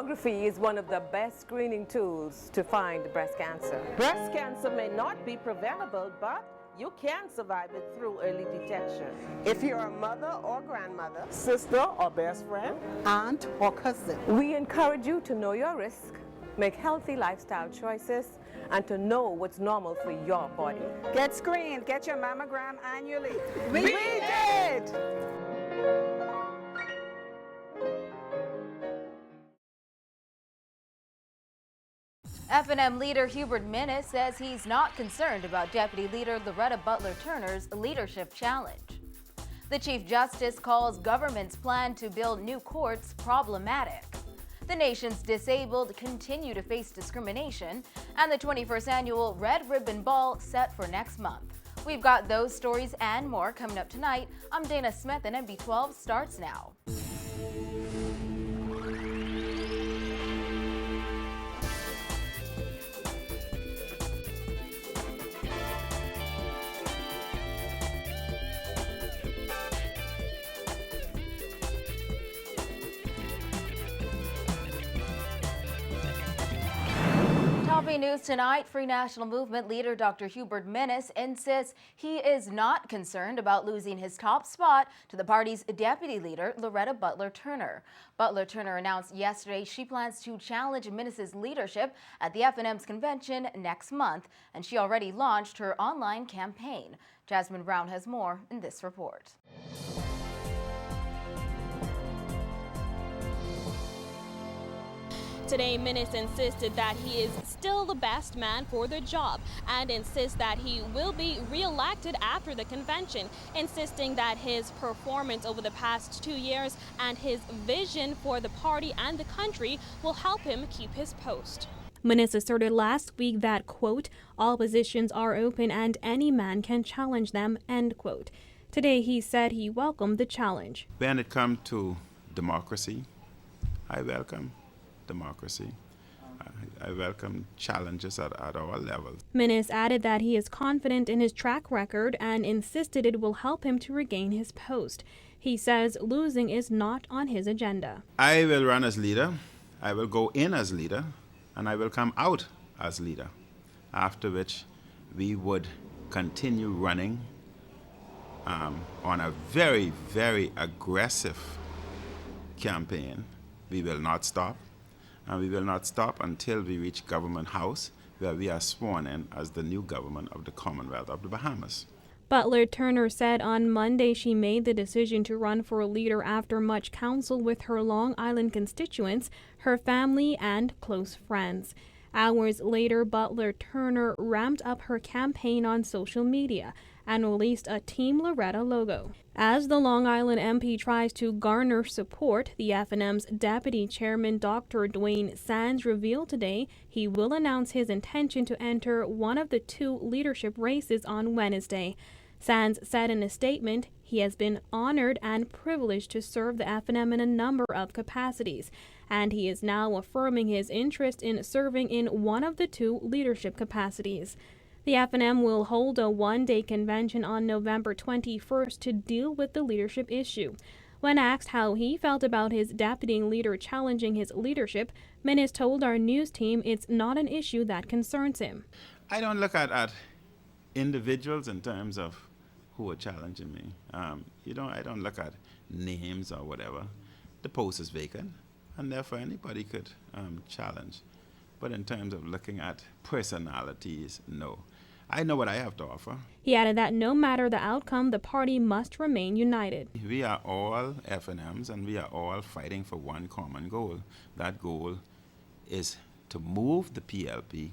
Mammography is one of the best screening tools to find breast cancer. Breast cancer may not be preventable, but you can survive it through early detection. If you're a mother or grandmother, sister or best friend, aunt or cousin, we encourage you to know your risk, make healthy lifestyle choices, and to know what's normal for your body. Get screened, get your mammogram annually. We did! F&M leader Hubert Minnis says he's not concerned about Deputy Leader Loretta Butler-Turner's leadership challenge. The Chief Justice calls government's plan to build new courts problematic. The nation's disabled continue to face discrimination, and the 21st annual Red Ribbon Ball set for next month. We've got those stories and more coming up tonight. I'm Dana Smith, and NB12 starts now. Topping news tonight, Free National Movement leader Dr. Hubert Minnis insists he is not concerned about losing his top spot to the party's deputy leader, Loretta Butler-Turner. Butler-Turner announced yesterday she plans to challenge Minnis's leadership at the F&M's convention next month, and she already launched her online campaign. Jasmine Brown has more in this report. Today, Minnis insisted that he is still the best man for the job and insists that he will be re-elected after the convention, insisting that his performance over the past 2 years and his vision for the party and the country will help him keep his post. Minnis asserted last week that, quote, all positions are open and any man can challenge them, end quote. Today, he said he welcomed the challenge. When it comes to democracy, I welcome democracy. I welcome challenges at all levels. Minnis added that he is confident in his track record and insisted it will help him to regain his post. He says losing is not on his agenda. I will run as leader, I will go in as leader, and I will come out as leader, after which we would continue running on a very, very aggressive campaign. We will not stop. And we will not stop until we reach Government House, where we are sworn in as the new government of the Commonwealth of the Bahamas. Butler-Turner said on Monday she made the decision to run for a leader after much counsel with her Long Island constituents, her family, and close friends. Hours later, Butler-Turner ramped up her campaign on social media and released a Team Loretta logo. As the Long Island MP tries to garner support, the F&M's deputy chairman, Dr. Dwayne Sands, revealed today he will announce his intention to enter one of the two leadership races on Wednesday. Sands said in a statement he has been honored and privileged to serve the F&M in a number of capacities, and he is now affirming his interest in serving in one of the two leadership capacities. The F&M will hold a one-day convention on November 21st to deal with the leadership issue. When asked how he felt about his deputy leader challenging his leadership, Minnis told our news team it's not an issue that concerns him. I don't look at individuals in terms of who are challenging me. I don't look at names or whatever. The post is vacant, and therefore anybody could challenge. But in terms of looking at personalities, no. I know what I have to offer. He added that no matter the outcome, the party must remain united. We are all F&Ms, and we are all fighting for one common goal. That goal is to move the PLP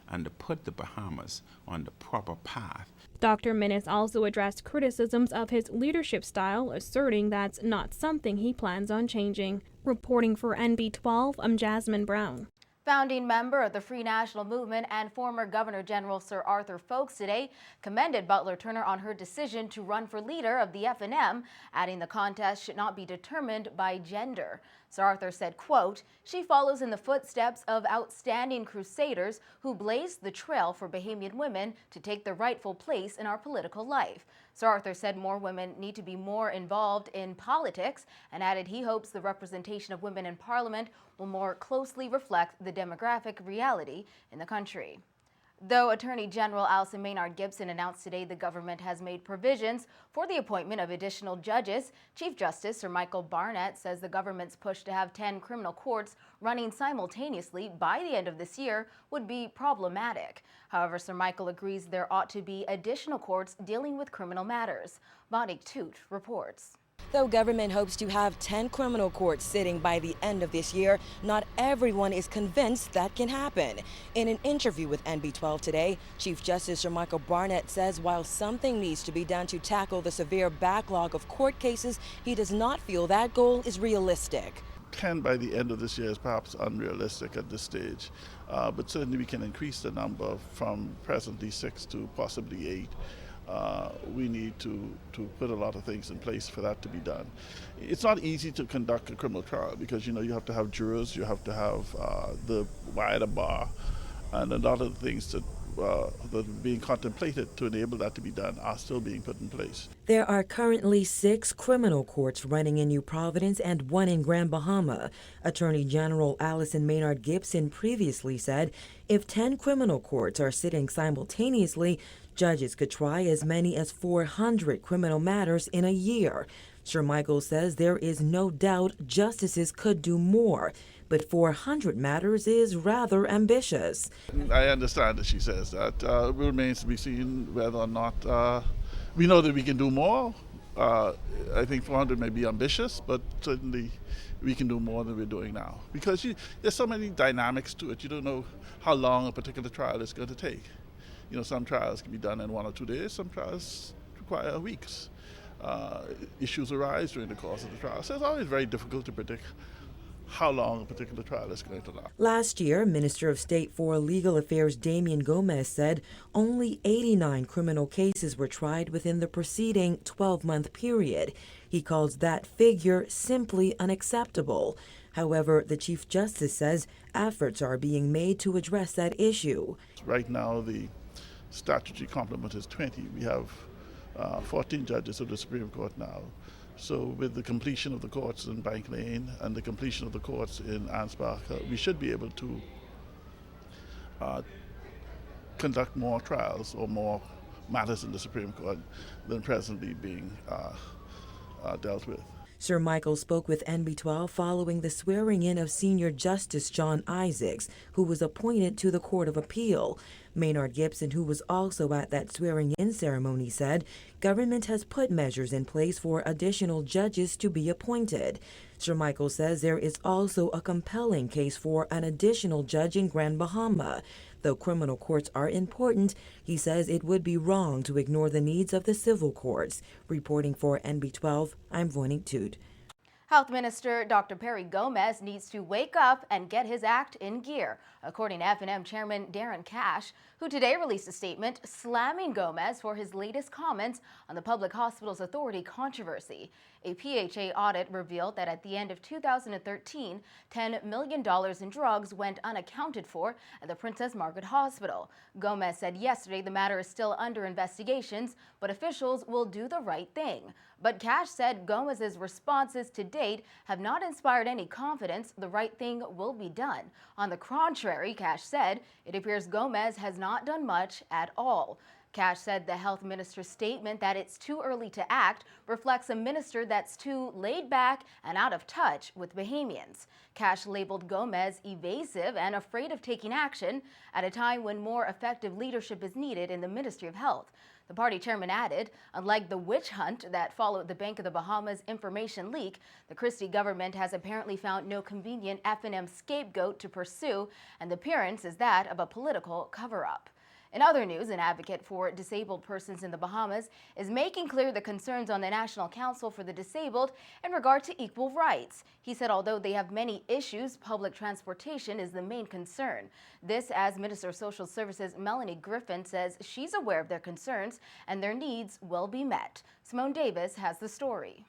and to put the Bahamas on the proper path. Dr. Minnis also addressed criticisms of his leadership style, asserting that's not something he plans on changing. Reporting for NB12, I'm Jasmine Brown. Founding member of the Free National Movement and former Governor General Sir Arthur Foulkes today commended Butler-Turner on her decision to run for leader of the F&M, adding the contest should not be determined by gender. Sir Arthur said, quote, "She follows in the footsteps of outstanding crusaders who blazed the trail for Bahamian women to take their rightful place in our political life." Sir Arthur said more women need to be more involved in politics and added he hopes the representation of women in Parliament will more closely reflect the demographic reality in the country. Though Attorney General Alison Maynard Gibson announced today the government has made provisions for the appointment of additional judges, Chief Justice Sir Michael Barnett says the government's push to have 10 criminal courts running simultaneously by the end of this year would be problematic. However, Sir Michael agrees there ought to be additional courts dealing with criminal matters. Bonnie Toot reports. Though government hopes to have 10 criminal courts sitting by the end of this year, not everyone is convinced that can happen. In an interview with NB12 today, Chief Justice Sir Michael Barnett says while something needs to be done to tackle the severe backlog of court cases, he does not feel that goal is realistic. 10 by the end of this year is perhaps unrealistic at this stage, but certainly we can increase the number from presently 6 to possibly 8. We need to put a lot of things in place for that to be done. It's not easy to conduct a criminal trial because, you have to have jurors, you have to have the wider bar, and a lot of the things that are being contemplated to enable that to be done are still being put in place. There are currently 6 criminal courts running in New Providence and 1 in Grand Bahama. Attorney General Alison Maynard Gibson previously said if 10 criminal courts are sitting simultaneously, judges could try as many as 400 criminal matters in a year. Sir Michael says there is no doubt justices could do more, but 400 matters is rather ambitious. I understand that she says that. It remains to be seen whether or not we know that we can do more. I think 400 may be ambitious, but certainly we can do more than we're doing now. Because there's so many dynamics to it. You don't know how long a particular trial is going to take. Some trials can be done in 1 or 2 days, some trials require weeks. Issues arise during the course of the trial, so it's always very difficult to predict how long a particular trial is going to last. Last year, Minister of State for Legal Affairs Damian Gomez said only 89 criminal cases were tried within the preceding 12-month period. He calls that figure simply unacceptable. However, the Chief Justice says efforts are being made to address that issue. Right now, the statutory complement is 20. We have 14 judges of the Supreme Court now. So with the completion of the courts in Bank Lane and the completion of the courts in Ansbach, we should be able to conduct more trials or more matters in the Supreme Court than presently being dealt with. Sir Michael spoke with NB12 following the swearing-in of Senior Justice John Isaacs, who was appointed to the Court of Appeal. Maynard Gibson, who was also at that swearing-in ceremony, said government has put measures in place for additional judges to be appointed. Sir Michael says there is also a compelling case for an additional judge in Grand Bahama. Though criminal courts are important, he says it would be wrong to ignore the needs of the civil courts. Reporting for NB12, I'm Voining Toot. Health Minister Dr. Perry Gomez needs to wake up and get his act in gear, according to F&M Chairman Darren Cash, who today released a statement slamming Gomez for his latest comments on the Public Hospitals Authority controversy. A PHA audit revealed that at the end of 2013, $10 million in drugs went unaccounted for at the Princess Margaret Hospital. Gomez said yesterday the matter is still under investigations, but officials will do the right thing. But Cash said Gomez's responses to date have not inspired any confidence the right thing will be done. On the contrary, Cash said, it appears Gomez has not done much at all. Cash said the health minister's statement that it's too early to act reflects a minister that's too laid back and out of touch with Bahamians. Cash labeled Gomez evasive and afraid of taking action at a time when more effective leadership is needed in the Ministry of Health. The party chairman added, unlike the witch hunt that followed the Bank of the Bahamas information leak, the Christie government has apparently found no convenient F&M scapegoat to pursue, and the appearance is that of a political cover-up. In other news, an advocate for disabled persons in the Bahamas is making clear the concerns on the National Council for the Disabled in regard to equal rights. He said although they have many issues, public transportation is the main concern. This as Minister of Social Services Melanie Griffin says she's aware of their concerns and their needs will be met. Simone Davis has the story.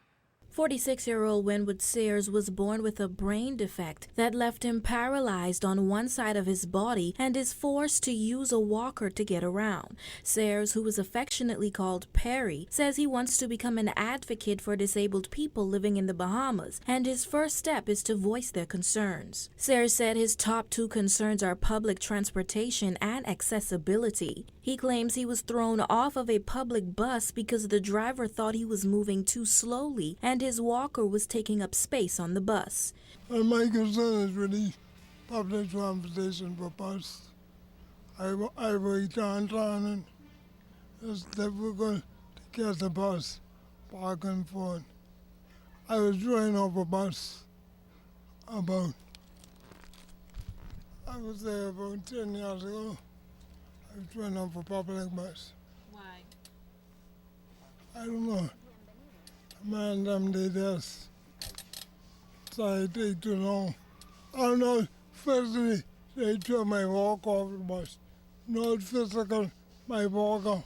46-year-old Winwood Sayers was born with a brain defect that left him paralyzed on one side of his body and is forced to use a walker to get around. Sayers, who is affectionately called Perry, says he wants to become an advocate for disabled people living in the Bahamas, and his first step is to voice their concerns. Sayers said his top two concerns are public transportation and accessibility. He claims he was thrown off of a public bus because the driver thought he was moving too slowly and his walker was taking up space on the bus. And my concern is really public transportation for bus. I work downtown and it's difficult to get the bus back and forth. I was driving off a bus I was there about 10 years ago. I was driving off a public bus. Why? I don't know. Man, them did this. So it take too long. I don't know, physically, they took my walk off the bus. Not physical, my walker.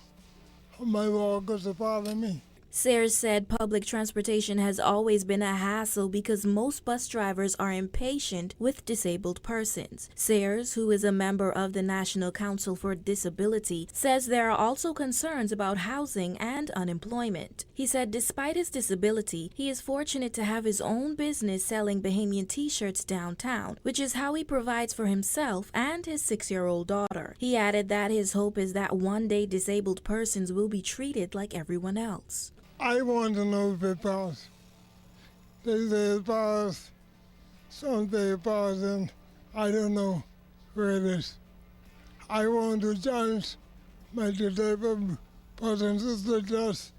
My walker's a part of me. Sayers said public transportation has always been a hassle because most bus drivers are impatient with disabled persons. Sayers, who is a member of the National Council for Disability, says there are also concerns about housing and unemployment. He said despite his disability, he is fortunate to have his own business selling Bahamian t-shirts downtown, which is how he provides for himself and his 6-year-old daughter. He added that his hope is that one day disabled persons will be treated like everyone else. I want to know if it passed. They say it passed. Some say it passed, and I don't know where it is. I want to challenge my disabled persons to just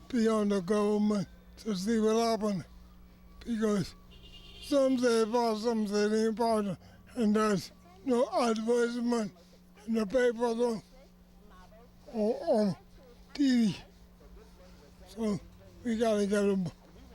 be on the government to see what happens. Because some say it passed, some say it ain't passed, and there's no advertisement in the papers or on TV. So we gotta get a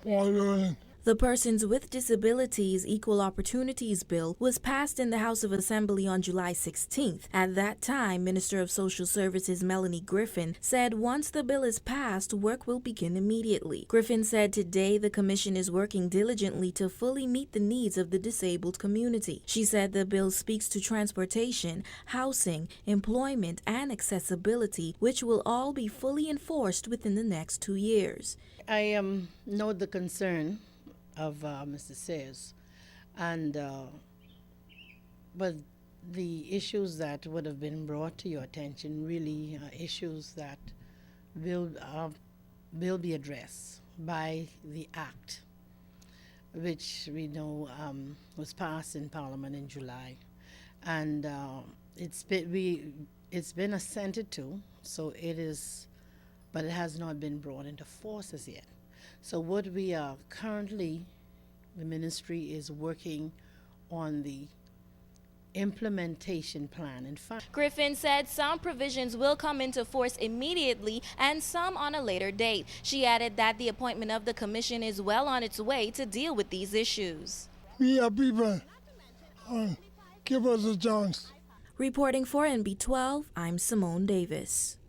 ball rolling. The Persons with Disabilities Equal Opportunities Bill was passed in the House of Assembly on July 16th. At that time, Minister of Social Services Melanie Griffin said once the bill is passed, work will begin immediately. Griffin said today the Commission is working diligently to fully meet the needs of the disabled community. She said the bill speaks to transportation, housing, employment, and accessibility, which will all be fully enforced within the next 2 years. I know the concern of Mr. Sayers, and but the issues that would have been brought to your attention really are issues that will be addressed by the Act, which we know was passed in Parliament in July, and it's been assented to, so it is, but it has not been brought into force as yet. So what we are currently, the ministry is working on the implementation plan. In fact, Griffin said some provisions will come into force immediately and some on a later date. She added that the appointment of the commission is well on its way to deal with these issues. We are people. Give us a chance. Reporting for NB12, I'm Simone Davis.